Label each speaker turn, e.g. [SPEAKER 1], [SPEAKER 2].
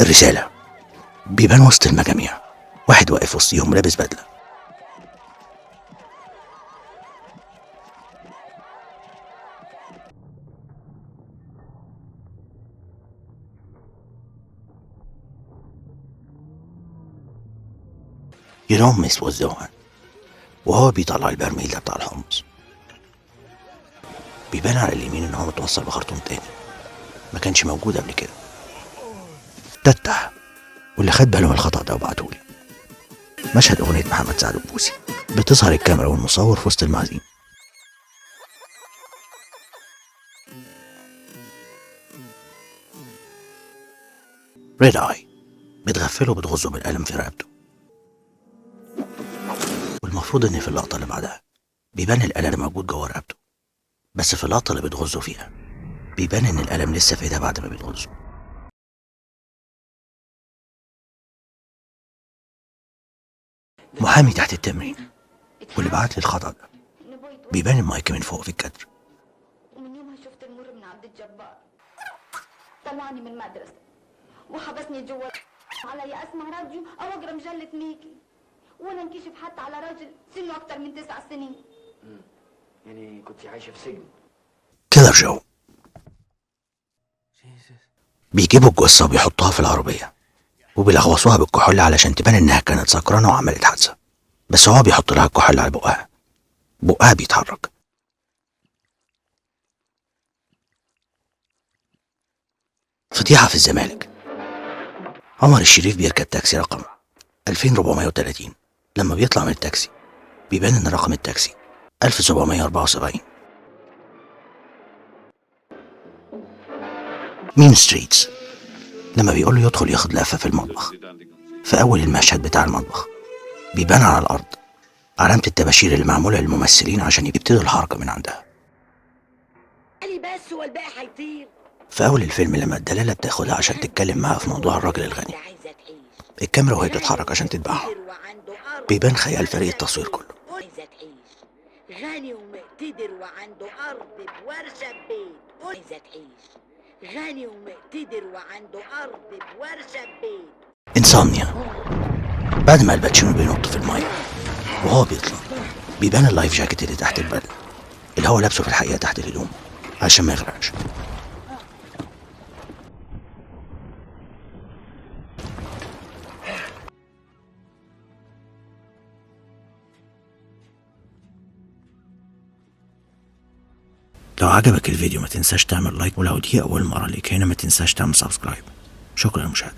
[SPEAKER 1] الرسالة. بيبان وسط المجاميع واحد واقف وسطيهم لابس بدلة. ينام مس والزوان وهو بيطلع البرميل ده بتاع الحمص. بيبان على اليمين ان هو متوصل بخرطوم تاني ما كانش موجود قبل كده. تتح واللي خد باله من الخطأ ده وبعتولي. مشهد أغنية محمد سعد البوسي. بتظهر الكاميرا والمصور في وسط المعازيم. ريد اي بتغفله وبتغزه بالقلم في رقبته. والمفروض ان في اللقطة اللي بعدها بيبان القلم موجود جوه رقبته، بس في اللقطة اللي بتغزه فيها بيبان ان القلم لسه في ايدها بعد ما بتغزه. محامي تحت التمرين واللي بعت لي الخطأ ده. بيبان المايك من فوق في الكادر.
[SPEAKER 2] ومن يومها شفت المر من عبد الجبار طلعني من المدرسة وحبسني جوا علي اسمع راديو او اقرا مجلة ميكي، وانا انكشف حتى على راجل سنه اكتر من 9 سنين.
[SPEAKER 3] يعني كنت عايشة في سجن.
[SPEAKER 1] كيلر جو. بيجيبوا الجثة وبيحطوها في العربية وبيلغوصوها بالكحول علشان تبان انها كانت سكرانة وعملت حادثة، بس هو بيحط لها الكحول على بقها بيتحرك. فضيحة في الزمالك. عمر الشريف بيركب تاكسي رقم 2430. لما بيطلع من التاكسي بيبان ان رقم التاكسي 1774. مين ستريتس. لما بيقوله يدخل ياخد لفة في المطبخ، في أول المشهد بتاع المطبخ بيبان على الأرض علامة التباشير اللي معمولة للممثلين عشان يبتدوا الحركة من عندها.
[SPEAKER 4] بس والباقي هيطير.
[SPEAKER 1] في أول الفيلم لما الدلالة بتاخدها عشان تتكلم معاها في موضوع الراجل الغني، الكاميرا وهي بتتحرك عشان تتبعها بيبان خيال فريق التصوير كله.
[SPEAKER 4] غني ومقتدر وعنده أرض بورشة ببيت. عايزة تعيش غني ومقتدر وعنده أرض بورشة ببيت.
[SPEAKER 1] إنسانيا. بعد ما الباتشينو بينط في المية وهو بيطلع بيبان اللايف جاكيت اللي تحت البدلة اللي هو لابسه في الحقيقة تحت الهدوم عشان ما يغرقش. لو عجبك الفيديو ما تنساش تعمل لايك، ولو دي أول مرة ليك هنا ما تنساش تعمل سبسكرايب. شكرا للمشاهدة.